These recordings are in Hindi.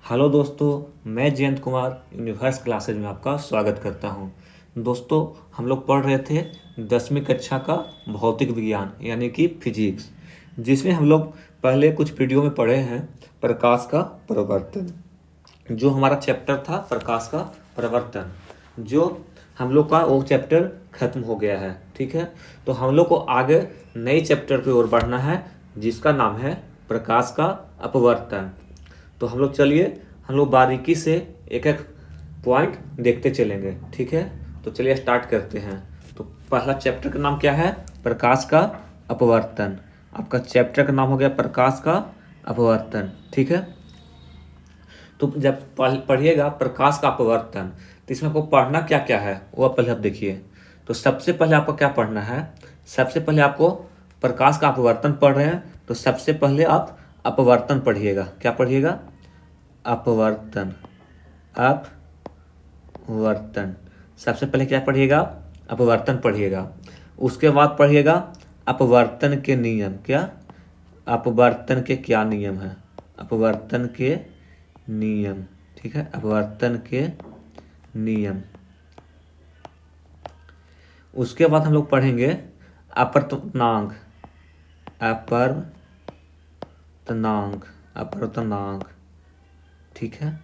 हेलो दोस्तों, मैं जयंत कुमार यूनिवर्स क्लासेज में आपका स्वागत करता हूं। दोस्तों, हम लोग पढ़ रहे थे 10वीं कक्षा का भौतिक विज्ञान यानी कि फिजिक्स, जिसमें हम लोग पहले कुछ वीडियो में पढ़े हैं प्रकाश का प्रवर्तन। जो हमारा चैप्टर था प्रकाश का प्रवर्तन, जो हम लोग का वो चैप्टर खत्म हो गया है। ठीक है, तो हम लोग को आगे नए चैप्टर की ओर बढ़ना है जिसका नाम है प्रकाश का अपवर्तन। तो हम लोग बारीकी से एक एक पॉइंट देखते चलेंगे। ठीक है, तो चलिए स्टार्ट करते हैं। तो पहला चैप्टर का नाम क्या है? प्रकाश का अपवर्तन। आपका चैप्टर का नाम हो गया प्रकाश का अपवर्तन। ठीक है, तो जब पढ़िएगा प्रकाश का अपवर्तन तो इसमें आपको पढ़ना क्या क्या है वो आप पहले आप देखिए। तो सबसे पहले आपको क्या पढ़ना है? सबसे पहले आपको प्रकाश का अपवर्तन पढ़ रहे हैं तो सबसे पहले आप अपवर्तन पढ़िएगा। क्या पढ़िएगा? अपवर्तन। अपवर्तन सबसे पहले क्या पढ़िएगा? अपवर्तन पढ़िएगा। उसके बाद पढ़िएगा अपवर्तन के नियम। क्या? अपवर्तन के क्या नियम है? अपवर्तन के नियम। ठीक है, अपवर्तन के नियम। उसके बाद हम लोग पढ़ेंगे अपवर्तनांक। अपवर्तनांक। अपवर्तनांक। ठीक है,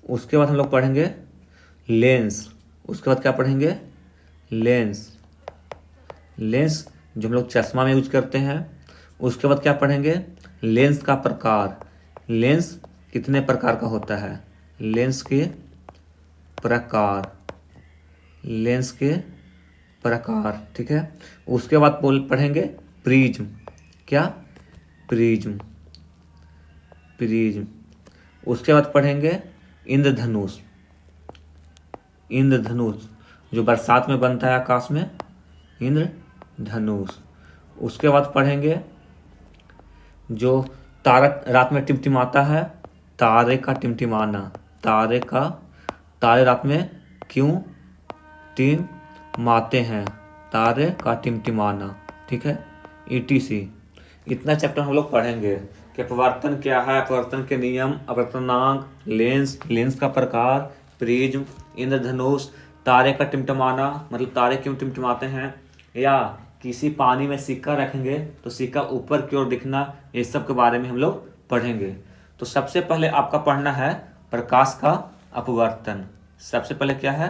उसके बाद हम लोग पढ़ेंगे लेंस। उसके बाद क्या पढ़ेंगे? लेंस। लेंस जो हम लोग चश्मा में यूज करते हैं। उसके बाद क्या पढ़ेंगे? लेंस का प्रकार। लेंस कितने प्रकार का होता है? लेंस के प्रकार। लेंस के प्रकार। ठीक है, उसके बाद पढ़ेंगे प्रिज्म। क्या? प्रिज्म। प्रिज्म। उसके बाद पढ़ेंगे इंद्रधनुष। इंद्रधनुष जो बरसात में बनता है आकाश में, इंद्रधनुष। उसके बाद पढ़ेंगे जो तारा रात में टिमटिमाता है, तारे का टिमटिमाना। तारे रात में क्यों टिमटिमाते हैं? तारे का टिमटिमाना। ठीक है, ETC। इतना चैप्टर हम लोग पढ़ेंगे कि अपवर्तन क्या है, अपवर्तन के नियम, अपवर्तनांक, लेंस का प्रकार, प्रिज्म, इंद्रधनुष, तारे का टिमटिमाना मतलब तारे क्यों टिमटिमाते हैं, या किसी पानी में सिक्का रखेंगे तो सिक्का ऊपर की ओर दिखना, ये सब के बारे में हम लोग पढ़ेंगे। तो सबसे पहले आपका पढ़ना है प्रकाश का अपवर्तन। सबसे पहले क्या है?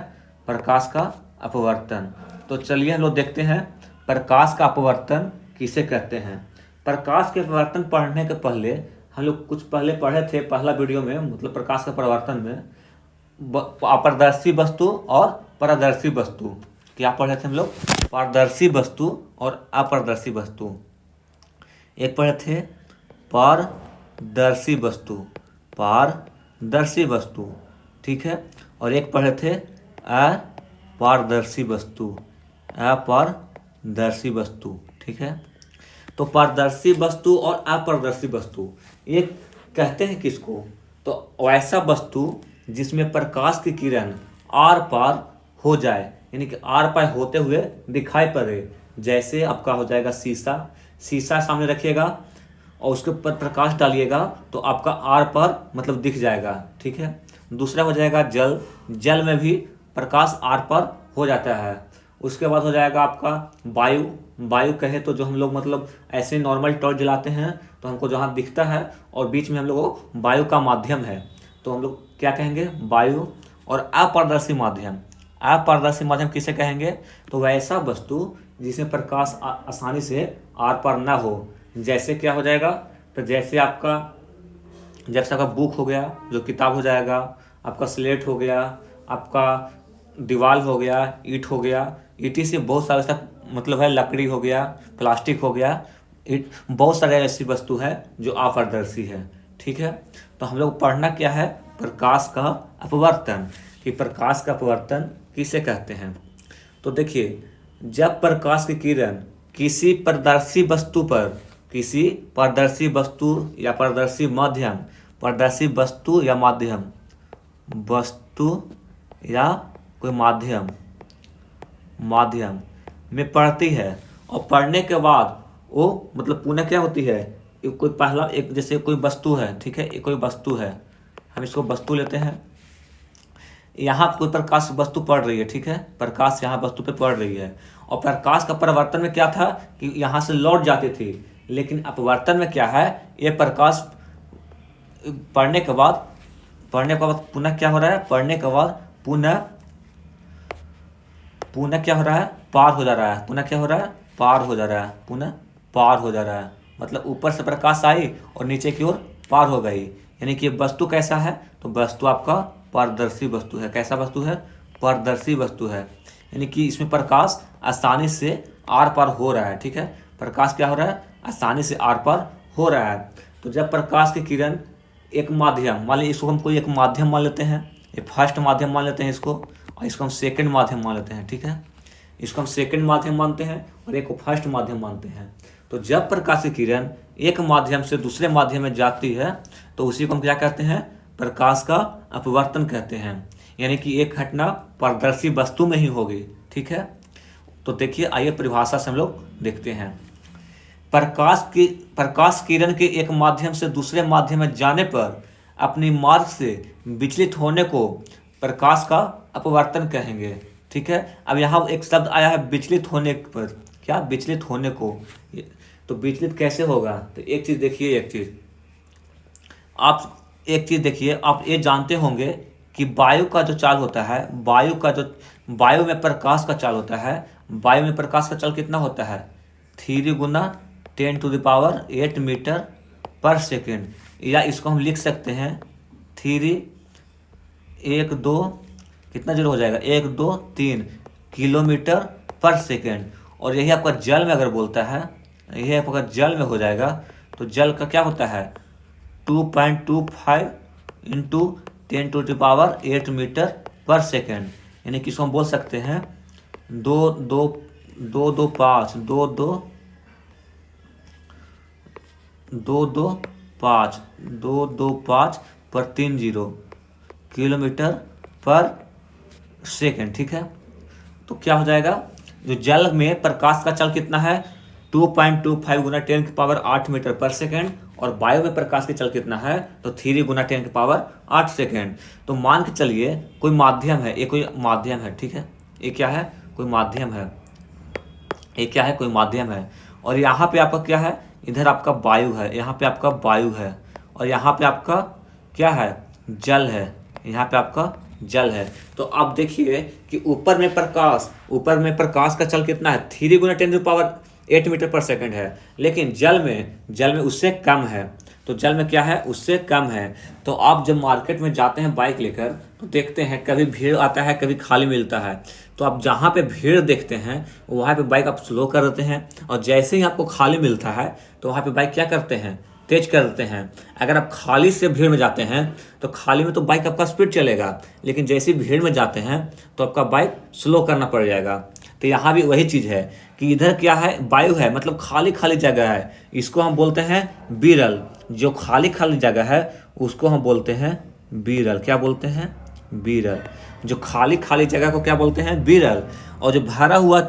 प्रकाश का अपवर्तन। तो चलिए हम लोग देखते हैं प्रकाश का अपवर्तन किसे कहते हैं। प्रकाश के अपवर्तन पढ़ने के पहले हम लोग कुछ पहले पढ़े थे पहला वीडियो में, मतलब प्रकाश का अपवर्तन में अपारदर्शी वस्तु और पारदर्शी वस्तु। क्या पढ़े थे हम लोग? पारदर्शी वस्तु और अपारदर्शी वस्तु। एक पढ़े थे पारदर्शी वस्तु। पारदर्शी वस्तु। ठीक है, और एक पढ़े थे अपारदर्शी वस्तु। अपारदर्शी वस्तु। ठीक है, तो पारदर्शी वस्तु और अपारदर्शी वस्तु ये कहते हैं किसको? तो वैसा वस्तु जिसमें प्रकाश की किरण आर पार हो जाए, यानी कि आर पार होते हुए दिखाई पड़े। जैसे आपका हो जाएगा शीशा। शीशा सामने रखिएगा और उसके ऊपर प्रकाश डालिएगा तो आपका आर पार मतलब दिख जाएगा। ठीक है, दूसरा हो जाएगा जल। जल में भी प्रकाश आर पार हो जाता है। उसके बाद हो जाएगा आपका वायु। वायु कहे तो जो हम लोग मतलब ऐसे नॉर्मल टॉर्च जलाते हैं तो हमको जहाँ दिखता है और बीच में हम लोग को वायु का माध्यम है तो हम लोग क्या कहेंगे? वायु। और अपारदर्शी माध्यम। अपारदर्शी माध्यम किसे कहेंगे? तो वैसा वस्तु जिसमें प्रकाश आसानी से आर पार ना हो। जैसे क्या हो जाएगा? तो जैसे आपका बुक हो गया, जो किताब हो जाएगा, आपका स्लेट हो गया, आपका दीवार हो गया, ईंट हो गया, ईंटी से बहुत सारे ऐसा मतलब है, लकड़ी हो गया, प्लास्टिक हो गया, ईंट, बहुत सारे ऐसी वस्तु है जो अपारदर्शी है। ठीक है, तो हम लोग पढ़ना क्या है? प्रकाश का अपवर्तन। कि प्रकाश का अपवर्तन किसे कहते हैं। तो देखिए, जब प्रकाश की किरण किसी पारदर्शी वस्तु पर, किसी पारदर्शी वस्तु या पारदर्शी माध्यम, पारदर्शी वस्तु या माध्यम, वस्तु या कोई माध्यम में पढ़ती है और पढ़ने के बाद वो मतलब पुनः क्या होती है? कोई पहला एक जैसे कोई वस्तु है। ठीक है, कोई वस्तु है हम इसको वस्तु लेते हैं। यहाँ कोई प्रकाश वस्तु पड़ रही है, ठीक है, प्रकाश यहाँ वस्तु पे पड़ रही है, और प्रकाश का परिवर्तन में क्या था कि यहाँ से लौट जाती थी, लेकिन अपवर्तन में क्या है, ये प्रकाश पढ़ने के बाद पुनः क्या हो रहा है, पढ़ने के बाद पुनः क्या हो रहा है, पार हो जा रहा है, पुनः क्या हो रहा है, पार हो जा रहा है, पुनः पार हो जा रहा है। मतलब ऊपर से प्रकाश आई और नीचे की ओर पार हो गई। यानी कि वस्तु कैसा है, तो वस्तु आपका पारदर्शी वस्तु है। कैसा वस्तु है, पारदर्शी वस्तु है। यानी कि इसमें प्रकाश आसानी से आर पार हो रहा है, ठीक है, प्रकाश क्या हो रहा है, आसानी से आर पार हो रहा है। तो जब प्रकाश की किरण एक माध्यम, मान लीजिए इसको हम कोई एक माध्यम मान लेते हैं, ये फर्स्ट माध्यम मान लेते हैं इसको, और इसको हम सेकंड माध्यम मान लेते हैं, ठीक है, इसको हम सेकंड माध्यम मानते हैं और एक को फर्स्ट माध्यम मानते हैं। तो जब प्रकाश की किरण एक माध्यम से दूसरे माध्यम में जाती है तो उसी को हम क्या कहते हैं, प्रकाश का अपवर्तन कहते हैं। यानी कि एक घटना पारदर्शी वस्तु में ही होगी, ठीक है। तो देखिए, आइए परिभाषा से हम लोग देखते हैं। प्रकाश किरण के एक माध्यम से दूसरे माध्यम में जाने पर अपनी मार्ग से विचलित होने को प्रकाश का अपवर्तन कहेंगे, ठीक है। अब यहाँ एक शब्द आया है विचलित होने पर, क्या, विचलित होने को। तो विचलित कैसे होगा, तो एक चीज़ देखिए, आप ये जानते होंगे कि वायु का जो चाल होता है, वायु में प्रकाश का चाल होता है, वायु में प्रकाश का चाल कितना होता है, 3 × 10⁸ मीटर पर सेकेंड, या इसको हम लिख सकते हैं 3 किलोमीटर पर सेकेंड। और यही आपका जल में अगर बोलता है, यही आपका जल में हो जाएगा, तो जल का क्या होता है 2.25 × 10⁸ मीटर पर सेकेंड। यानी कि इसको हम बोल सकते हैं 225 किलोमीटर पर सेकेंड, ठीक है। तो क्या हो जाएगा, जो जल में प्रकाश का चाल कितना है 2.25 × 10⁸ मीटर पर सेकेंड, और वायु में प्रकाश की चाल कितना है, तो 3 × 10⁸ सेकेंड। तो मान के चलिए कोई माध्यम है, ये कोई माध्यम है, ठीक है, ये क्या है, कोई माध्यम है, ये क्या है, कोई माध्यम है। और यहाँ पे आपका क्या है, इधर आपका वायु है, यहाँ पे आपका वायु है, और यहाँ पे आपका क्या है, जल है, यहाँ पे आपका जल है। तो आप देखिए कि ऊपर में प्रकाश का चाल कितना है 3 × 10⁸ मीटर पर सेकेंड है, लेकिन जल में उससे कम है। तो जल में क्या है, उससे कम है। तो आप जब मार्केट में जाते हैं बाइक लेकर, तो देखते हैं कभी भीड़ आता है, कभी खाली मिलता है। तो आप जहाँ पे भीड़ देखते हैं वहाँ पे बाइक आप स्लो कर देते हैं, और जैसे ही आपको खाली मिलता है तो वहाँ पे बाइक क्या करते हैं, तेज कर देते हैं। अगर आप खाली से भीड़ में जाते हैं तो खाली में तो बाइक आपका स्पीड चलेगा, लेकिन जैसे ही भीड़ में जाते हैं तो आपका बाइक स्लो करना पड़ जाएगा। तो यहाँ भी वही चीज़ है कि इधर क्या है, वायु है, मतलब खाली जगह है, इसको हम बोलते हैं विरल। जो खाली जगह है उसको हम बोलते हैं विरल। क्या बोलते हैं, विरल। जो खाली जगह को क्या बोलते हैं, विरल। और जो भरा हुआ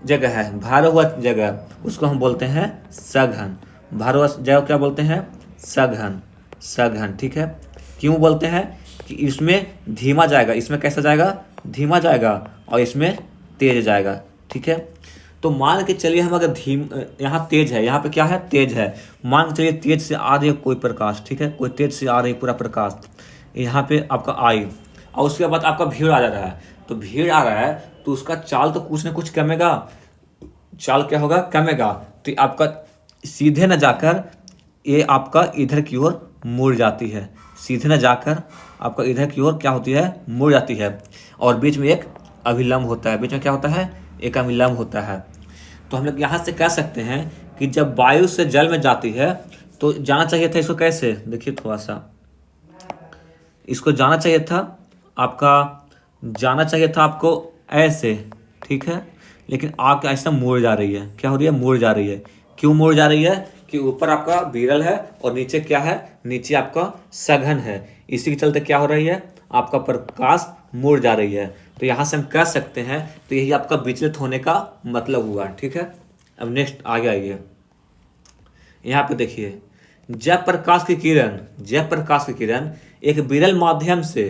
जगह उसको हम बोलते हैं सघन। भरा हुआ जगह क्या बोलते हैं, सघन, ठीक है। क्यों बोलते हैं कि इसमें धीमा जाएगा, इसमें कैसा जाएगा, धीमा जाएगा, और इसमें तेज जाएगा, ठीक है। तो मान के चलिए हम अगर यहाँ तेज है, यहाँ पे क्या है, तेज है। मान के चलिए तेज से आ रही है कोई प्रकाश, ठीक है, कोई तेज से आ रही है पूरा प्रकाश, यहाँ पे आपका आई, और उसके बाद आपका भीड़ आ जा रहा है। तो भीड़ आ रहा है तो उसका चाल तो कुछ ना कुछ कमेगा, चाल क्या होगा, कमेगा। तो आपका सीधे न जाकर ये आपका इधर की ओर मुड़ जाती है, सीधे न जाकर आपका इधर की ओर क्या होती है, मुड़ जाती है। और बीच में एक अभिलंब होता है, बीच में क्या होता है, एक अभिलंब होता है। तो हम लोग यहाँ से कह सकते हैं कि जब वायु से जल में जाती है तो जाना चाहिए था इसको कैसे, देखिए थोड़ा सा, इसको जाना चाहिए था आपको ऐसे, ठीक है, लेकिन आग ऐसा मुड़ जा रही है। क्या हो रही है, मुड़ जा रही है। क्यों मुड़ जा रही है, कि ऊपर आपका विरल है और नीचे क्या है, नीचे आपका सघन है। इसी के चलते क्या हो रही है, आपका प्रकाश मुड़ जा रही है। तो यहाँ से हम कह सकते हैं, तो यही आपका विचलित होने का मतलब हुआ, ठीक है। अब नेक्स्ट आगे आइए, यहाँ पे देखिए, जय प्रकाश की किरण एक विरल माध्यम से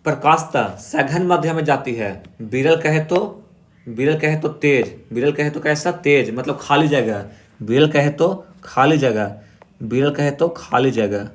प्रकाशता सघन माध्यम में जाती है। विरल कहे तो तेज, विरल कहे तो कैसा तेज, मतलब खाली जगह, विरल कहे तो खाली जगह, विरल कहे तो खाली जगह,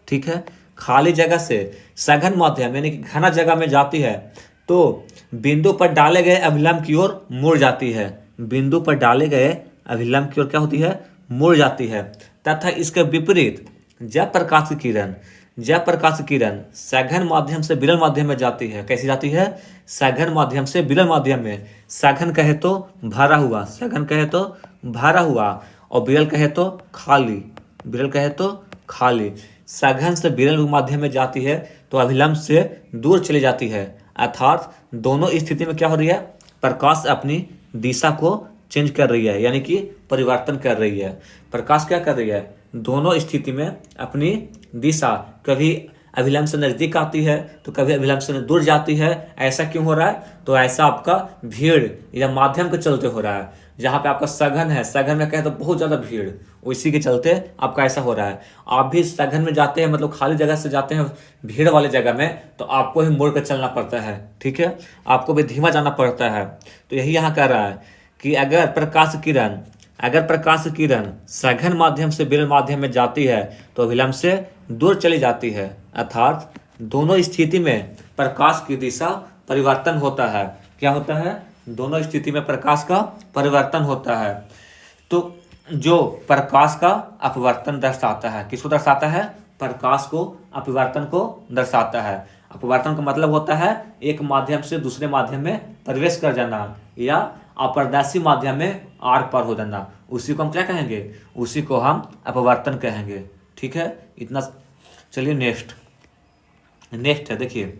ठीक है। खाली जगह से सघन माध्यम यानी कि घना जगह में जाती है तो बिंदु पर डाले गए अभिलंब की ओर मुड़ जाती है। बिंदु पर डाले गए अभिलंब की ओर क्या होती है, मुड़ जाती है। तथा इसके विपरीत जब प्रकाश की किरण सघन माध्यम से विरल माध्यम में जाती है। कैसी जाती है, सघन माध्यम से विरल माध्यम में। सघन कहे तो भरा हुआ, सघन कहे तो भरा हुआ, और विरल कहे तो खाली, विरल कहे तो खाली। सघन से विरल माध्यम में जाती है तो अभिलंब से दूर चली जाती है, अर्थात दोनों स्थिति में क्या हो रही है, प्रकाश अपनी दिशा को चेंज कर रही है, यानी कि परिवर्तन कर रही है। प्रकाश क्या कर रही है, दोनों स्थिति में अपनी दिशा, कभी अभिलंब से नजदीक आती है तो कभी अभिलंब से दूर जाती है। ऐसा क्यों हो रहा है, तो ऐसा आपका भीड़ या माध्यम के चलते हो रहा है। जहाँ पे आपका सघन है, सघन में कहे तो बहुत ज़्यादा भीड़, उसी के चलते आपका ऐसा हो रहा है। आप भी सघन में जाते हैं, मतलब खाली जगह से जाते हैं भीड़ वाले जगह में, तो आपको ही मुड़ कर चलना पड़ता है, ठीक है, आपको भी धीमा जाना पड़ता है। तो यही यहाँ कह रहा है कि अगर प्रकाश की किरण सघन माध्यम से विरल माध्यम में जाती है तो अभिलंब से दूर चली जाती है, अर्थात दोनों स्थिति में प्रकाश की दिशा परिवर्तन होता है। क्या होता है, दोनों स्थिति में प्रकाश का परिवर्तन होता है। तो जो प्रकाश का अपवर्तन दर्शाता है, किसको दर्शाता है, प्रकाश को, अपवर्तन को दर्शाता है। अपवर्तन का मतलब होता है एक माध्यम से दूसरे माध्यम में प्रवेश कर जाना या अपारदर्शी माध्यम में आर पार हो जाना, उसी को हम क्या कहेंगे, उसी को हम अपवर्तन कहेंगे, ठीक है। इतना, चलिए नेक्स्ट है, देखिए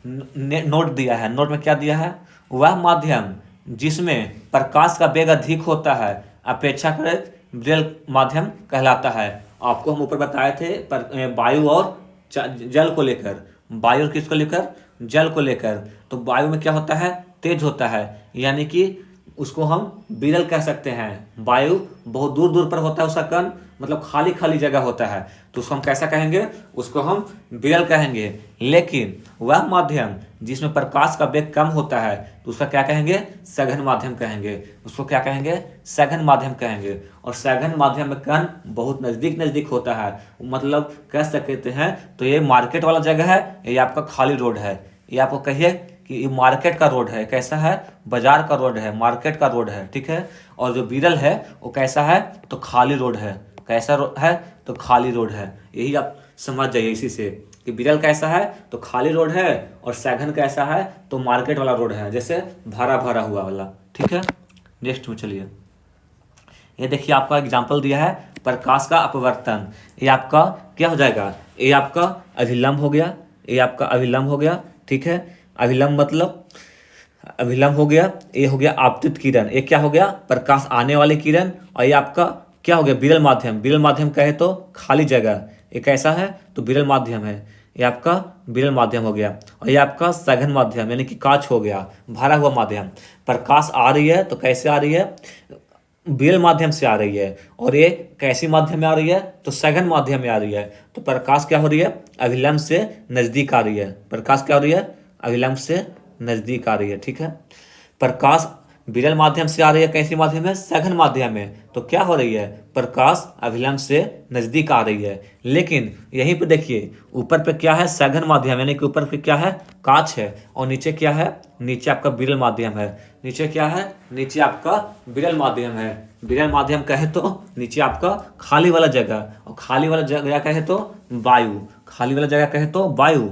नोट दिया है। नोट में क्या दिया है, वह माध्यम जिसमें प्रकाश का वेग अधिक होता है अपेक्षाकृत विरल माध्यम कहलाता है। आपको हम ऊपर बताए थे वायु और जल को लेकर, वायु और किसको लेकर, जल को लेकर। तो वायु में क्या होता है, तेज होता है, यानी कि उसको हम विरल कह सकते हैं। वायु बहुत दूर दूर पर होता है, उसका कण मतलब खाली खाली जगह होता है, तो उसको हम कैसा कहेंगे, उसको हम विरल कहेंगे। लेकिन वह माध्यम जिसमें प्रकाश का वेग कम होता है तो उसका क्या कहेंगे, सघन माध्यम कहेंगे, उसको क्या कहेंगे, सघन माध्यम कहेंगे। और सघन माध्यम में कण बहुत नजदीक होता है, मतलब कह सकते हैं तो ये मार्केट वाला जगह है, ये आपका खाली रोड है, ये आपको कहिए कि ये मार्केट का रोड है। कैसा है, बाजार का रोड है, मार्केट का रोड है, ठीक है। और जो विरल है वो कैसा है, तो खाली रोड है। कैसा है, तो खाली रोड है। यही आप समझ जाइए इसी से कि विरल कैसा है तो खाली रोड है, और सघन कैसा है तो मार्केट वाला रोड है, जैसे भरा भरा हुआ वाला, ठीक है। नेक्स्ट में चलिए, ये देखिए आपका एग्जाम्पल दिया है प्रकाश का अपवर्तन। ये आपका क्या हो जाएगा, ये आपका अभिलंब हो गया, ये आपका अभिलंब हो गया, ठीक है। अभिलंब मतलब अभिलंब हो गया, ये हो गया आपतित किरण, ये क्या हो गया, प्रकाश आने वाली किरण। और ये आपका क्या हो गया, विरल माध्यम। विरल माध्यम कहे तो खाली जगह, ये कैसा है तो विरल माध्यम है, ये आपका विरल माध्यम हो गया। और ये आपका सघन माध्यम यानी कि काच हो गया, भरा हुआ माध्यम। प्रकाश आ रही है तो कैसे आ रही है, विरल माध्यम से आ रही है, और ये कैसी माध्यम में आ रही है तो सघन माध्यम में आ रही है। तो प्रकाश क्या हो रही है, अभिलंब से नजदीक आ रही है। प्रकाश क्या हो रही है, अभिलंब से नजदीक आ रही है, ठीक है। प्रकाश विरल माध्यम से आ रही है, कैसी माध्यम है, सघन माध्यम में, तो क्या हो रही है, प्रकाश अभिलंब से नजदीक आ रही है। लेकिन यहीं पे देखिए ऊपर पे क्या है, सघन माध्यम यानी कि ऊपर पे क्या है, काच है, और नीचे क्या है, नीचे आपका विरल माध्यम है। नीचे क्या है, नीचे आपका विरल माध्यम है। विरल माध्यम कहे तो नीचे आपका खाली वाला जगह, और खाली वाला जगह कहे तो वायु, खाली वाला जगह कहे तो वायु,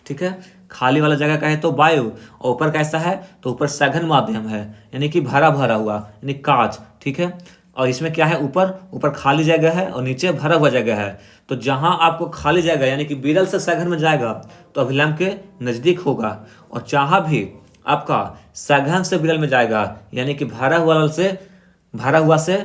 ठीक है। खाली वाला जगह कहे तो वायु, और ऊपर कैसा है तो ऊपर सघन माध्यम है, यानी कि भरा भरा हुआ, यानी कांच, ठीक है। और इसमें क्या है, ऊपर खाली जगह है और नीचे भरा हुआ जगह है। तो जहां आपको खाली जगह यानी कि विरल से सघन में जाएगा तो अभिलंब के नजदीक होगा, और जहां भी आपका सघन से विरल में जाएगा यानी कि भरा हुआ से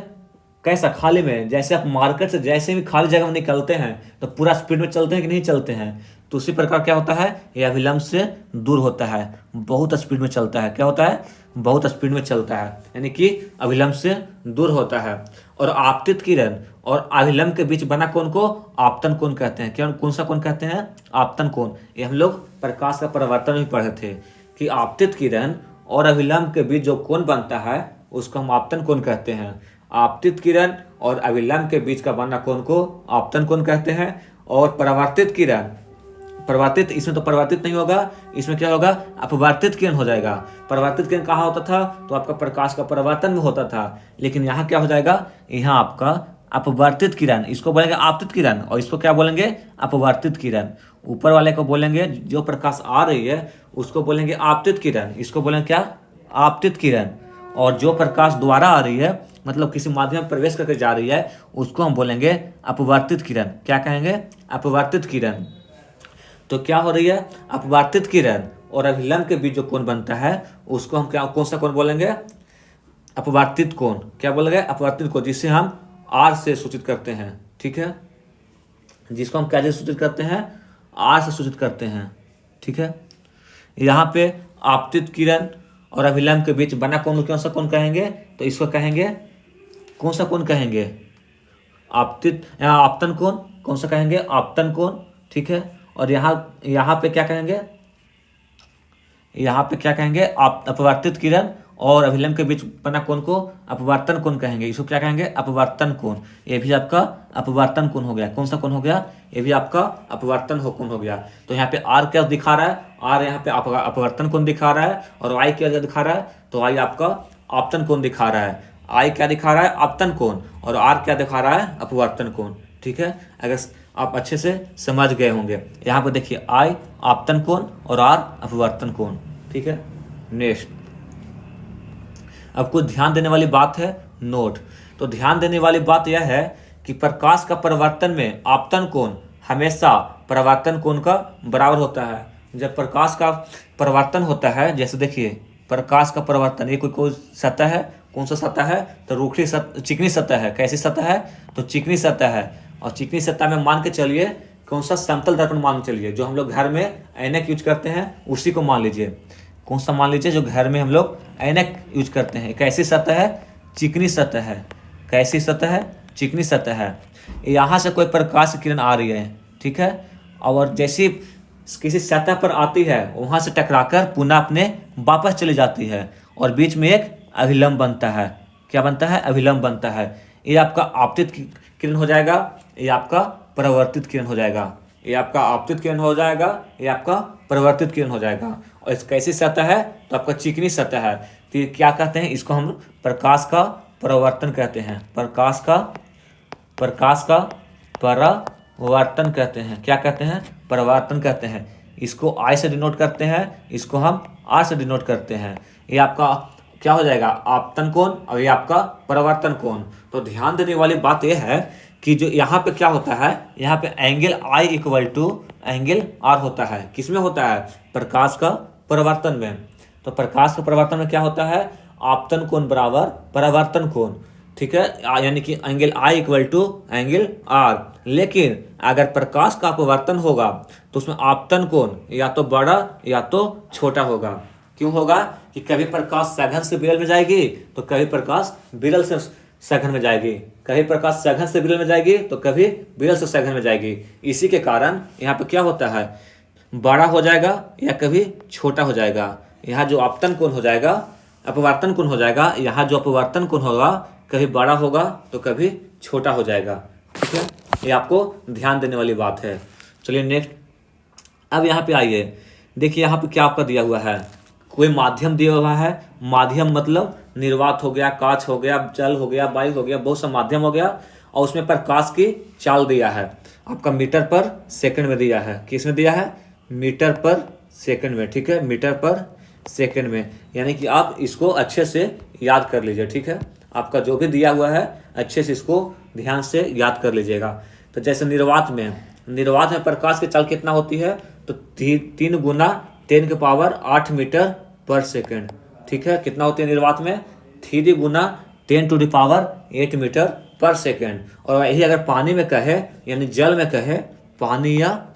कैसा, खाली में। जैसे आप मार्केट से जैसे भी खाली जगह में निकलते हैं तो पूरा स्पीड में चलते हैं कि नहीं चलते हैं, तो उसी प्रकार क्या होता है, ये अभिलंब से दूर होता है, बहुत स्पीड में चलता है। क्या होता है, बहुत स्पीड में चलता है, यानी कि अभिलंब से दूर होता है। और आपतित किरण और अभिलंब के बीच बना कोण को आपतन कोण कहते हैं। क्या, कौन सा कोण कहते हैं? आपतन कोण। ये हम लोग प्रकाश का परावर्तन भी पढ़े थे कि आपतित किरण और अभिलंब के बीच जो कोण बनता है उसको हम आपतन कोण कहते हैं। आपतित किरण और अभिलंब के बीच का बना कोण को आपतन कोण कहते हैं। और परावर्तित किरण, परावर्तित, इसमें तो परावर्तित नहीं होगा, इसमें क्या होगा? अपवर्तित किरण हो जाएगा। परावर्तित किरण कहाँ होता था? तो आपका प्रकाश का परावर्तन में होता था, लेकिन यहाँ क्या हो जाएगा? यहाँ आपका अपवर्तित किरण, इसको बोलेंगे आपतित किरण और इसको क्या बोलेंगे? अपवर्तित किरण। ऊपर वाले को बोलेंगे, जो प्रकाश आ रही है उसको बोलेंगे आपतित किरण, इसको बोलेंगे क्या? आपतित किरण। और जो प्रकाश द्वारा आ रही है, मतलब किसी माध्यम में प्रवेश करके जा रही है, उसको हम बोलेंगे अपवर्तित किरण। क्या कहेंगे? अपवर्तित किरण। तो क्या हो रही है? अपवर्तित किरण और अभिलंब के बीच जो कोण बनता है उसको हम क्या, कौन सा कोण बोलेंगे? अपवर्तित कोण। क्या बोलेंगे? अपवर्तित कोण, जिसे हम आर से सूचित करते हैं। ठीक है, जिसको हम क्या से सूचित करते हैं? आर से सूचित करते हैं। ठीक है, यहाँ पे आपतित किरण और अभिलंब के बीच बना कोण कौन सा कोण कहेंगे? तो इसको कहेंगे, कौन सा कोण कहेंगे? आपतित, यहाँ आपतन कोण। कौन सा कहेंगे? आपतन कोण। ठीक है, और यहाँ पे क्या कहेंगे? यहाँ पे क्या कहेंगे? अपवर्तित किरण और अभिलंब के बीच बना कोण को अपवर्तन कोण कहेंगे। इसको क्या कहेंगे? अपवर्तन कोण। ये भी आपका अपवर्तन कोण हो गया। कौन सा कोण हो गया? ये भी आपका अपवर्तन कोण हो गया। तो यहाँ पे आर क्या दिखा रहा है? आर यहाँ पे अपवर्तन कोण दिखा रहा है। और आई क्या दिखा रहा है? तो आई आपका आपतन कोण दिखा रहा है। आई क्या दिखा रहा है? आपतन कोण। और आर क्या दिखा रहा है? अपवर्तन कोण। ठीक है, अगर आप अच्छे से समझ गए होंगे। यहाँ पर देखिए, आई आपतन कोण और आर अपवर्तन कोण। ठीक है, नेक्स्ट, अब कुछ ध्यान देने वाली बात है, नोट। तो ध्यान देने वाली बात यह है कि प्रकाश का परावर्तन में आपतन कोण हमेशा परावर्तन कोण का बराबर होता है। जब प्रकाश का परावर्तन होता है, जैसे देखिए प्रकाश का परावर्तन, ये कोई सतह है। कौन सा सतह है? तो रूखी सतह, चिकनी सतह है। कैसी सतह है? तो चिकनी सतह है। और चिकनी सतह में मान के चलिए कौन सा? समतल दर्पण मान के चलिए, जो हम लोग घर में ऐनक यूज करते हैं उसी को मान लीजिए। कौन सा मान लीजिए? जो घर में हम लोग ऐनक यूज करते हैं। कैसी सतह है? चिकनी सतह है। कैसी सतह है? चिकनी सतह है। यहाँ से कोई प्रकाश की किरण आ रही है, ठीक है, और जैसी किसी सतह पर आती है वहाँ से टकराकर पुनः अपने वापस चली जाती है और बीच में एक अभिलंब बनता है। क्या बनता है? अभिलंब बनता है। ये आपका आपतित किरण हो जाएगा, ये आपका परावर्तित किरण हो जाएगा। ये आपका आपतित किरण हो जाएगा, ये आपका परावर्तित किरण हो जाएगा। और इस कैसी सतह है? तो आपका चिकनी सतह है। तो ये क्या कहते हैं? इसको हम प्रकाश का परावर्तन कहते हैं। प्रकाश का परावर्तन कहते हैं। क्या कहते हैं? परावर्तन कहते हैं। इसको आई से डिनोट करते हैं, इसको हम आर से डिनोट करते हैं। ये आपका क्या हो जाएगा? आपतन कोण और ये आपका परावर्तन कोण। तो ध्यान देने वाली बात यह है कि जो यहाँ पे क्या होता है, यहाँ पे angle i equal to angle r होता है। किसमें होता है? प्रकाश का परावर्तन में। तो प्रकाश का परावर्तन में क्या होता है? आपतन कोण बराबर परावर्तन कोण। ठीक है, यानी कि angle i equal to angle r. लेकिन अगर प्रकाश का अपवर्तन होगा तो उसमें आपतन कोण या तो बड़ा या तो छोटा होगा। क्यों होगा? कि कभी प्रकाश सघन से विरल में जाएगी तो कभी प्रकाश विरल से सघन में जाएगी, कभी प्रकाश सघन से विरल में जाएगी तो कभी विरल से सघन में जाएगी। इसी के कारण यहाँ पे क्या होता है? बड़ा हो जाएगा या कभी छोटा हो जाएगा। यहाँ जो आपतन कोण हो जाएगा, अपवर्तन कोण हो जाएगा, यहाँ जो अपवर्तन कोण होगा कभी बड़ा होगा तो कभी छोटा हो जाएगा। ठीक है, ये आपको ध्यान देने वाली बात है। चलिए नेक्स्ट, अब यहाँ पे आइए, देखिए यहाँ पे क्या आपका दिया हुआ है, कोई माध्यम दिया हुआ है। माध्यम मतलब निर्वात हो गया, कांच हो गया, जल हो गया, वायु हो गया, बहुत सा माध्यम हो गया। और उसमें प्रकाश की चाल दिया है, आपका मीटर पर सेकंड में दिया है। किस में दिया है? मीटर पर सेकंड में। ठीक है, मीटर पर सेकंड में, यानी कि आप इसको अच्छे से याद कर लीजिए। ठीक है, आपका जो भी दिया हुआ है अच्छे से इसको ध्यान से याद कर लीजिएगा। तो जैसे निर्वात में प्रकाश की चाल कितना होती है? तो 3 गुना 10 की पावर 8 मीटर पर सेकंड। ठीक है, कितना होती है निर्वात में? 3 गुना 10 टू द पावर 8 मीटर पर सेकंड। और यही अगर पानी में कहे, यानी जल में कहे, पानी या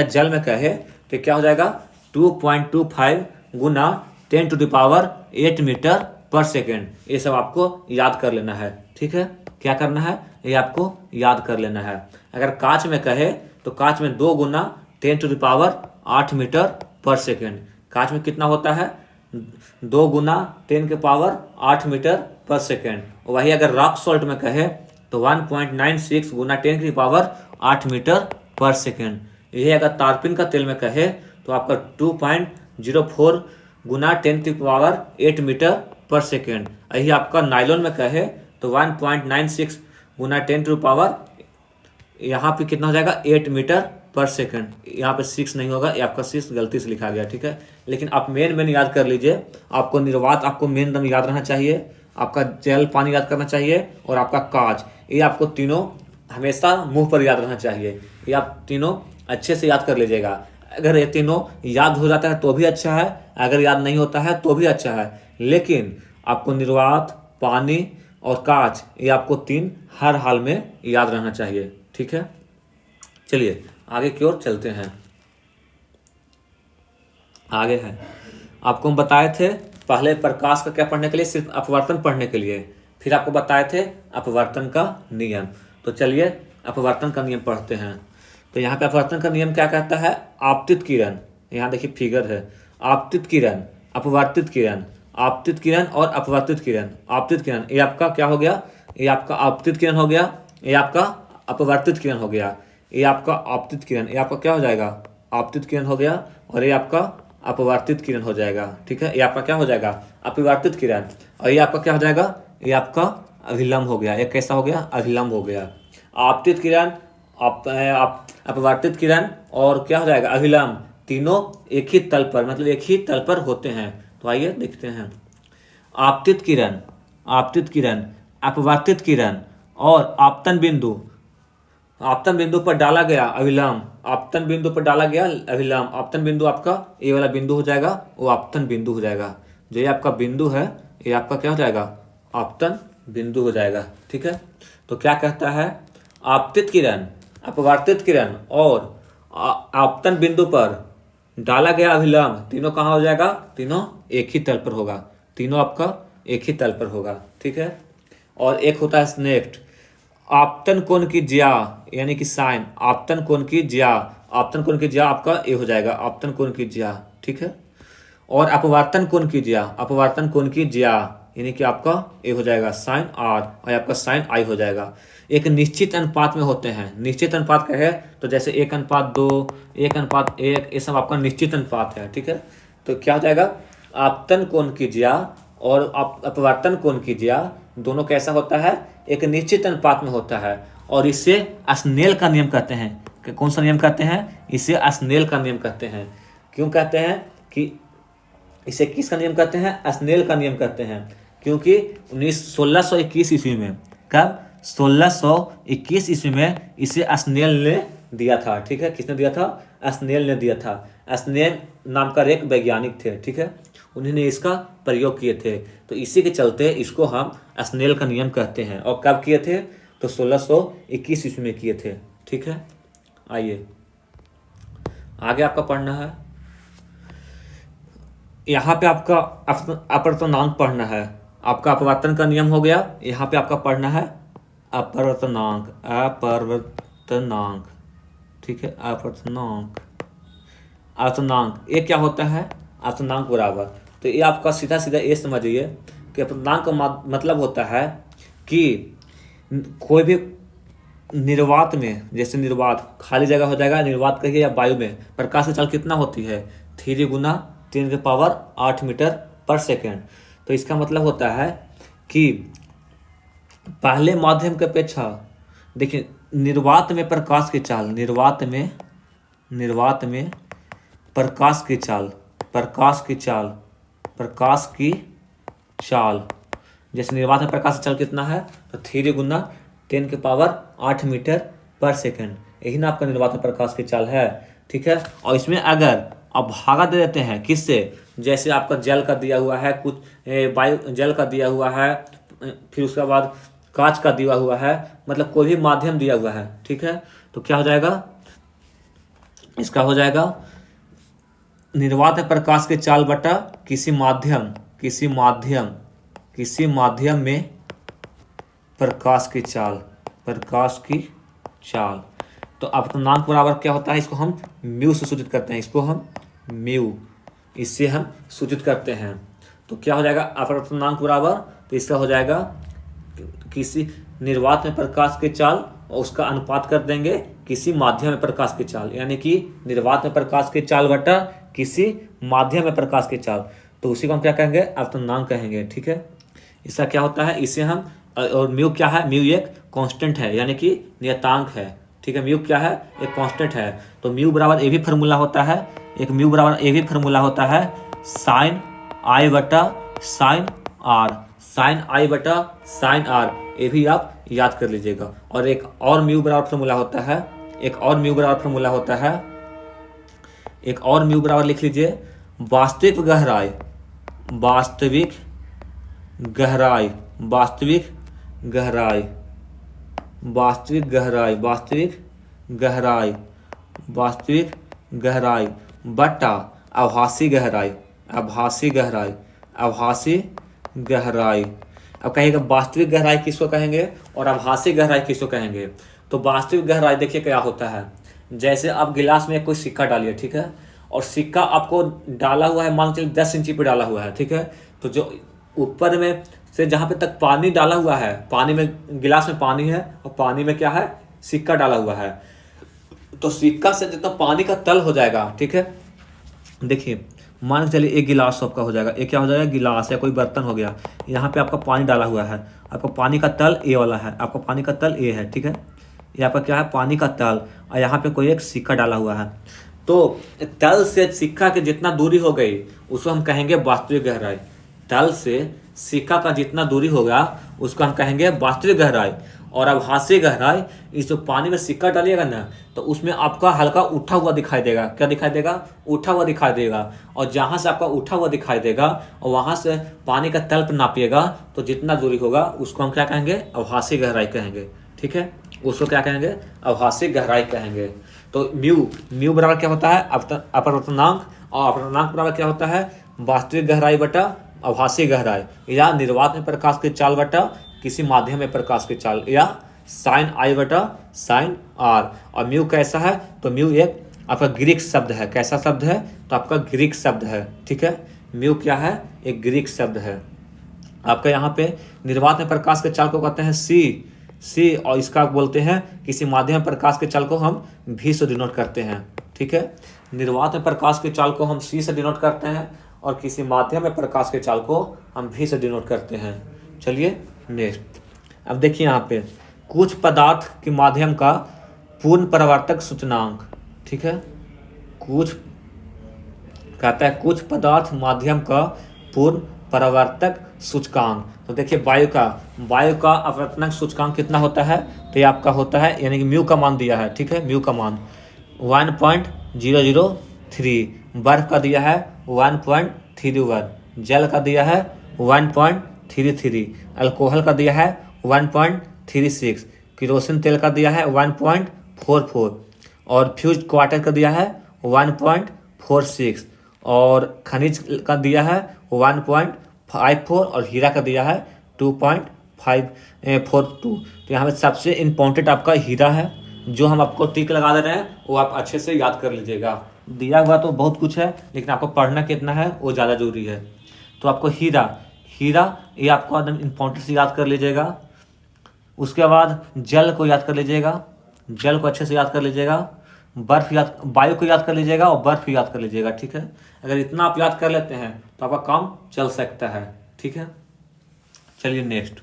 जल में कहे तो क्या हो जाएगा? 2.25 गुना 10⁸ मीटर पर सेकेंड। ये सब आपको याद कर लेना है, ठीक है। क्या करना है, ये आपको याद कर लेना है। अगर कांच में कहे तो कांच में 2 गुना 10⁸ मीटर पर सेकेंड। कांच में कितना होता है, 2 गुना 10⁸ मीटर पर सेकेंड। वही अगर रॉक सॉल्ट में कहे तो 1.96 गुना 10⁸ मीटर पर सेकेंड। यही अगर तारपीन का तेल में कहे तो आपका 2.04 गुना 10⁸ मीटर पर सेकेंड। यही आपका नायलॉन में कहे तो 1.96 गुना 10⁸, यहाँ पे कितना हो जाएगा 8 मीटर पर सेकेंड। यहाँ पे 6 नहीं होगा, ये आपका 6 गलती से लिखा गया, ठीक है। लेकिन आप मेन याद कर लीजिए। आपको निर्वात आपको मेन एकदम याद रहना चाहिए, आपका जल पानी याद करना चाहिए, और आपका कांच, ये आपको तीनों हमेशा मुंह पर याद रहना चाहिए। ये आप तीनों अच्छे से याद कर लीजिएगा। अगर ये तीनों याद हो जाता है तो भी अच्छा है, अगर याद नहीं होता है तो भी अच्छा है। लेकिन आपको निर्वात, पानी और कांच, ये आपको 3 हर हाल में याद रहना चाहिए, ठीक है। चलिए आगे की ओर चलते हैं। आगे है, आपको हम बताए थे पहले प्रकाश का क्या पढ़ने के लिए, सिर्फ अपवर्तन पढ़ने के लिए। फिर आपको बताए थे अपवर्तन का नियम। तो चलिए अपवर्तन का नियम पढ़ते हैं। तो यहाँ पे अपवर्तन का नियम क्या कहता है, आपतित किरण, यहाँ देखिए फिगर है, आपतित किरण, अपवर्तित किरण, आपतित किरण और अपवर्तित किरण। आपतित किरण ये आपका क्या हो गया, ये आपका आपतित किरण हो गया, ये आपका अपवर्तित किरण हो गया, ये आपका आपतित किरण, ये आपका क्या हो जाएगा, आपतित किरण हो गया, और ये आपका अपवर्तित किरण हो जाएगा, ठीक है। ये आपका क्या हो जाएगा, अपवर्तित किरण, और ये आपका क्या हो जाएगा, ये आपका अभिलंब हो गया। ये कैसा हो गया, अभिलंब हो गया। आपतित किरण, अपवर्तित किरण और क्या हो जाएगा, अभिलंब, तीनों एक ही तल पर, मतलब एक ही तल पर होते हैं। तो आइए देखते हैं। आपतित किरण, आपतित किरण, अपवर्तित किरण और आपतन बिंदु, आपतन बिंदु पर डाला गया अभिलंब, आपतन बिंदु पर डाला गया अभिलंब, आपतन बिंदु आपका ये वाला बिंदु हो जाएगा, वो आपतन बिंदु हो जाएगा। जो ये आपका बिंदु है ये आपका क्या हो जाएगा, आपतन बिंदु हो जाएगा, ठीक है। तो क्या कहता है, आपतित किरण, अपवर्तित किरण और आपतन बिंदु पर डाला गया अभिलंब, तीनों कहाँ हो जाएगा, तीनों एक ही तल पर होगा, तीनों आपका एक ही तल पर होगा, ठीक है। और एक होता है नेक्स्ट, आपतन कोण की ज्या, यानी कि साइन, आपतन कोण की ज्या, आपतन कोण की ज्या आपका ये हो जाएगा, आपतन कोण की ज्या, ठीक है। और अपवर्तन कोण की ज्या, अपवर्तन कोण की ज्या यानी कि आपका ये हो जाएगा साइन आर, और आपका साइन आई हो जाएगा। एक निश्चित अनुपात में होते हैं, निश्चित अनुपात का है तो जैसे 1:2, 1:1, ये सब आपका निश्चित अनुपात है, ठीक है। तो क्या हो जाएगा, आपतन कोण की ज्या और अपवर्तन कोण की ज्या दोनों कैसा होता है, एक निश्चित अनुपात में होता है, और इसे स्नेल का नियम कहते हैं। कौन सा नियम कहते हैं, इसे स्नेल का नियम कहते हैं। क्यों कहते हैं कि इसे किसका नियम कहते हैं, स्नेल का नियम कहते हैं, क्योंकि 1621 ईस्वी में, कब, 1621 ईस्वी में इसे स्नेल ने दिया था, ठीक है। किसने दिया था, स्नेल ने दिया था। स्नेल नाम का एक वैज्ञानिक थे, ठीक है, उन्होंने इसका प्रयोग किए थे। तो इसी के चलते इसको हम स्नेल का नियम कहते हैं। और कब किए थे, तो 1621 ईस्वी में किए थे, ठीक है। आइए आगे आपका पढ़ना है, यहाँ पे आपका अपवर्तनांक पढ़ना है। आपका अपवर्तन का नियम हो गया, यहाँ पे आपका पढ़ना है अपवर्तनांक, अपवर्तनांक, ठीक है, अपवर्तनांक, अपवर्तनांक ये क्या होता है, अपवर्तनांक बराबर, तो ये आपका सीधा सीधा ये समझिए कि अपवर्तनांक का मतलब होता है कि कोई भी निर्वात में, जैसे निर्वात खाली जगह हो जाएगा, निर्वात कहिए या वायु में, प्रकाश की चाल कितना होती है, 3 गुना 10⁸ मीटर पर सेकेंड। तो इसका मतलब होता है कि पहले माध्यम की अपेक्षा, देखिए निर्वात में प्रकाश की चाल, निर्वात में प्रकाश की चाल, प्रकाश की चाल, प्रकाश की चाल, जैसे निर्वात में प्रकाश की चाल कितना है, तो 3 गुना 10⁸ मीटर पर सेकेंड, यही ना आपका निर्वात में प्रकाश की चाल है, ठीक है। और इसमें अगर आप भागा दे देते हैं किससे, जैसे आपका जल का दिया हुआ है, कुछ वायु जल का दिया हुआ है, फिर उसके बाद कांच का दिया हुआ है, मतलब कोई भी माध्यम दिया हुआ है, ठीक है। तो क्या हो जाएगा, इसका हो जाएगा निर्वात में प्रकाश के चाल बटा किसी माध्यम में प्रकाश की चाल। तो अपवर्तनांक बराबर क्या होता है, इसको हम म्यू से सूचित करते हैं, इससे हम सूचित करते हैं। तो क्या हो जाएगा अपवर्तनांक बराबर, तो इसका हो जाएगा किसी निर्वात में प्रकाश की चाल और उसका अनुपात कर देंगे किसी माध्यम में प्रकाश की चाल, यानी कि निर्वात में प्रकाश की चाल बटा किसी माध्यम में प्रकाश की चाल। तो उसी को हम क्या कहेंगे, अपवर्तनांक कहेंगे। ठीक है, इसका क्या होता है, इसे हम, और म्यू क्या है, म्यू एक कांस्टेंट है यानी कि नियतांक है। ठीक है, म्यू क्या है, एक कांस्टेंट है। तो म्यू बराबर ये भी फार्मूला होता है, साइन आई बटा साइन आर, ये भी आप याद कर लीजिएगा। और एक और म्यू बराबर फार्मूला लिख लीजिए, वास्तविक गहराई बटा आभासी गहराई। अब कहेगा वास्तविक गहराई किसको कहेंगे और आभासी गहराई किसको कहेंगे। तो वास्तविक गहराई देखिए क्या होता है, जैसे आप गिलास में कोई सिक्का डालिए, ठीक है, और सिक्का आपको डाला हुआ है, मान चलिए 10 इंची पे डाला हुआ है, ठीक है, तो जो ऊपर में से जहाँ पे तक पानी डाला हुआ है, पानी में, गिलास में पानी है और पानी में क्या है, सिक्का डाला हुआ है, तो सिक्का से जितना पानी का तल हो जाएगा, ठीक है, देखिए मान के चलिए एक गिलास आपका हो जाएगा, एक क्या हो जाएगा, गिलास या कोई बर्तन हो गया, यहाँ पे आपका पानी डाला हुआ है, आपका पानी का तल ए वाला है, आपका पानी का तल ए है, ठीक है, ये आपका क्या है, पानी का तल, और यहाँ पे कोई एक सिक्का डाला हुआ है। तो तल से सिक्का की जितना दूरी हो गई उसको हम कहेंगे वास्तविक गहराई। तल से सिक्का का जितना दूरी होगा उसको हम कहेंगे वास्तविक गहराई। और आभासी गहराई, इस जो पानी में सिक्का डालिएगा ना, तो उसमें आपका हल्का उठा हुआ दिखाई देगा। क्या दिखाई देगा, उठा हुआ दिखाई देगा। और जहाँ से आपका उठा हुआ दिखाई देगा और वहाँ से पानी का तल पर नापिएगा तो जितना दूरी होगा उसको हम क्या कहेंगे, आभासी गहराई कहेंगे। ठीक है, उसको क्या कहेंगे, आभासी गहराई कहेंगे। तो म्यू बराबर क्या होता है, अपवर्तनांक, और अपवर्तनांक बराबर क्या होता है, वास्तविक गहराई बटा आभासी गहराई, या निर्वात में प्रकाश की चाल बटा किसी माध्यम में प्रकाश की चाल, या साइन आई बटा साइन आर। और म्यू कैसा है, तो म्यू एक आपका ग्रीक शब्द है। कैसा शब्द है, तो आपका ग्रीक शब्द है। ठीक है, म्यू क्या है, एक ग्रीक शब्द है। आपका यहाँ पे निर्वात में प्रकाश के चाल को कहते हैं सी, और इसका बोलते हैं किसी माध्यम प्रकाश के चाल को हम भी से डिनोट करते हैं। ठीक है, निर्वात में प्रकाश के चाल को हम सी से डिनोट करते हैं और किसी माध्यम में प्रकाश के चाल को हम भी से डिनोट करते हैं। चलिए नेक्स्ट, अब देखिए यहाँ पे कुछ पदार्थ के माध्यम का पूर्ण परावर्तक सूचकांक। ठीक है, कुछ कहता है कुछ पदार्थ माध्यम का पूर्ण परावर्तक सूचकांक। तो देखिए वायु का अपवर्तनांक सूचकांक कितना होता है, तो ये आपका होता है, यानी कि म्यू का मान दिया है। ठीक है, म्यू का मान 1.003, बर्फ का दिया है 1.31, जल का दिया है 1.33, अल्कोहल का दिया है 1.36, केरोसिन तेल का दिया है 1.44, और फ्यूज क्वार्टर का दिया है 1.46, और खनिज का दिया है 1.54, और हीरा का दिया है 2.542। तो यहाँ पे सबसे इम्पोर्टेंट आपका हीरा है, जो हम आपको टिक लगा दे रहे हैं वो आप अच्छे से याद कर लीजिएगा। दिया हुआ तो बहुत कुछ है, लेकिन आपको पढ़ना कितना है वो ज़्यादा जरूरी है। तो आपको हीरा ये आपको एकदम इम्पोर्टेंट से याद कर लीजिएगा। उसके बाद जल को याद कर लीजिएगा, जल को अच्छे से याद कर लीजिएगा। वायु को याद कर लीजिएगा और बर्फ याद कर लीजिएगा। ठीक है, अगर इतना आप याद कर लेते हैं तो आपका काम चल सकता है। ठीक है, चलिए नेक्स्ट,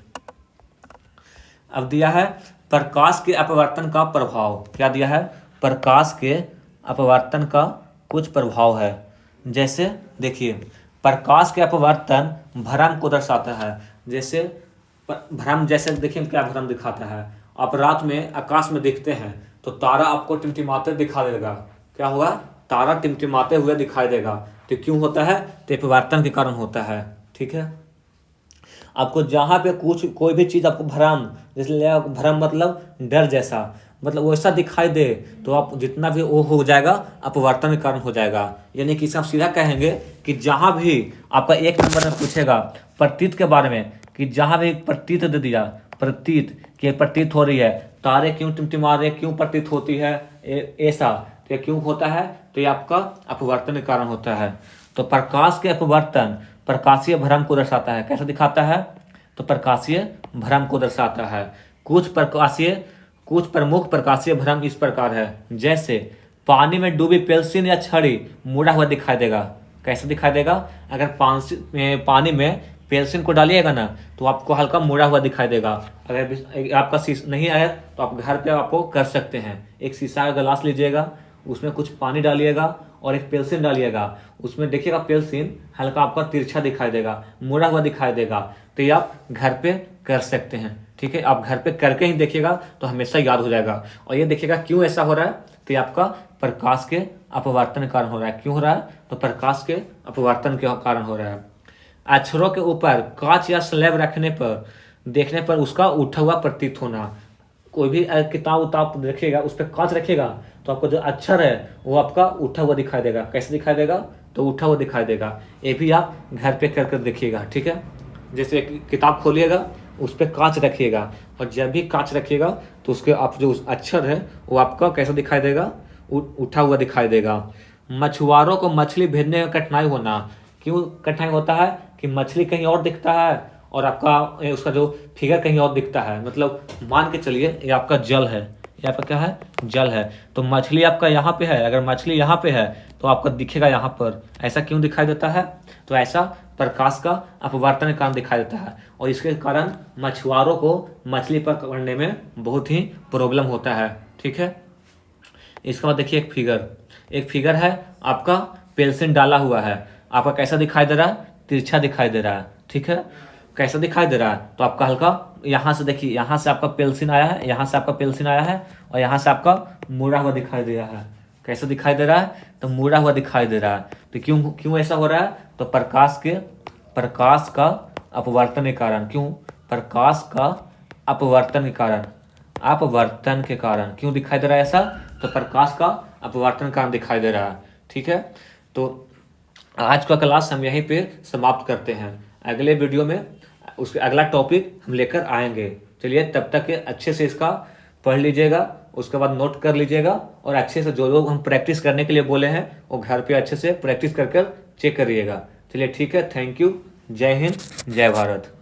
अब दिया है प्रकाश के अपवर्तन का प्रभाव। क्या दिया है, प्रकाश के अपवर्तन का कुछ प्रभाव है। जैसे देखिए, प्रकाश के अपवर्तन भ्रम को दर्शाता है। जैसे भ्रम, जैसे देखिए क्या भ्रम दिखाता है, आप रात में आकाश में देखते हैं तो तारा आपको टिमटिमाते दिखा देगा। क्या होगा, तारा टिमटिमाते हुए दिखाई देगा। तो क्यों होता है, तो अपवर्तन के कारण होता है। ठीक है, आपको जहाँ पे कोई भी चीज़ आपको भ्रम, जैसे भ्रम मतलब डर जैसा, मतलब वैसा दिखाई दे तो आप जितना भी वो हो जाएगा अपवर्तन के कारण हो जाएगा। यानी कि इसे आप सीधा कहेंगे कि जहाँ भी आपका एक नंबर में पूछेगा प्रतीत के बारे में, कि जहाँ भी प्रतीत दे दिया, प्रतीत कि प्रतीत हो रही है, तारे क्यों टिमटिमा रहे, क्यों प्रतीत होती है ऐसा, तो ये क्यों होता है, तो ये आपका अपवर्तन के कारण होता है। तो प्रकाश के अपवर्तन प्रकाशीय भ्रम को दर्शाता है। कैसे दिखाता है, तो प्रकाशीय भ्रम को दर्शाता है। कुछ प्रमुख प्रकाशीय भ्रम इस प्रकार है, जैसे पानी में डूबी पेंसिल या छड़ी मुड़ा हुआ दिखाई देगा। कैसे दिखाई देगा, अगर पानी में पेंसिल को डालिएगा ना तो आपको हल्का मुड़ा हुआ दिखाई देगा। अगर आपका शीशा नहीं आया तो आप घर पे आपको कर सकते हैं, एक शीशा का गिलास लीजिएगा, उसमें कुछ पानी डालिएगा और एक पेंसिल डालिएगा, उसमें देखिएगा पेंसिल हल्का आपका तिरछा दिखाई देगा, मुड़ा हुआ दिखाई देगा। तो ये आप घर पे कर सकते हैं, ठीक है। आप घर पे करके ही देखिएगा तो हमेशा याद हो जाएगा। और ये देखिएगा क्यों ऐसा हो रहा है, तो ये आपका प्रकाश के अपवर्तन के कारण हो रहा है। क्यों हो रहा है, तो प्रकाश के अपवर्तन के कारण हो रहा है। अक्षरों के ऊपर कांच या स्लैब रखने पर देखने पर उसका उठा हुआ प्रतीत होना। कोई भी किताब उताब रखिएगा, उस पर कांच रखिएगा तो आपको जो अक्षर है वो आपका उठा हुआ दिखाई देगा। कैसे दिखाई देगा, तो उठा हुआ दिखाई देगा। ये भी आप घर पे कर कर देखिएगा, ठीक है। जैसे किताब खोलिएगा, उस पर कांच रखिएगा, और जब भी कांच रखिएगा तो उसके आप जो अक्षर है वो आपका कैसा दिखाई देगा, उठा हुआ दिखाई देगा। मछुआरों को मछली भेजने में कठिनाई होना। क्यों कठिनाई होता है, कि मछली कहीं और दिखता है और आपका उसका जो फिगर कहीं और दिखता है। मतलब मान के चलिए ये आपका जल है, ये आपका क्या है, जल है, तो मछली आपका यहाँ पे है, अगर मछली यहाँ पे है तो आपका दिखेगा यहाँ पर। ऐसा क्यों दिखाई देता है, तो ऐसा प्रकाश का अपवर्तन के कारण दिखाई देता है, और इसके कारण मछुआरों को मछली पकड़ने में बहुत ही प्रॉब्लम होता है, ठीक है। इसके बाद देखिए एक फिगर है आपका, पेंसिल डाला हुआ है, आपका कैसा दिखाई दे रहा है, तिरछा दिखाई दे रहा है, ठीक है। कैसा दिखाई दे रहा है, तो आपका हल्का यहाँ से देखिए, यहाँ से आपका पेंसिल आया है, यहाँ से आपका पेंसिल आया है, और यहाँ से आपका मुड़ा हुआ दिखाई दे रहा है। कैसा दिखाई दे रहा है, तो मुड़ा हुआ दिखाई दे रहा है। तो क्यों ऐसा हो रहा है, तो प्रकाश का अपवर्तन के कारण। क्यों, प्रकाश का अपवर्तन के कारण क्यों दिखाई दे रहा है ऐसा, तो प्रकाश का अपवर्तन के कारण दिखाई दे रहा है, ठीक है। तो आज का क्लास हम यहीं पे समाप्त करते हैं। अगले वीडियो में उसके अगला टॉपिक हम लेकर आएंगे। चलिए तब तक अच्छे से इसका पढ़ लीजिएगा, उसके बाद नोट कर लीजिएगा, और अच्छे से जो लोग हम प्रैक्टिस करने के लिए बोले हैं वो घर पे अच्छे से प्रैक्टिस कर चेक करिएगा। चलिए ठीक है, थैंक यू, जय हिंद, जय भारत।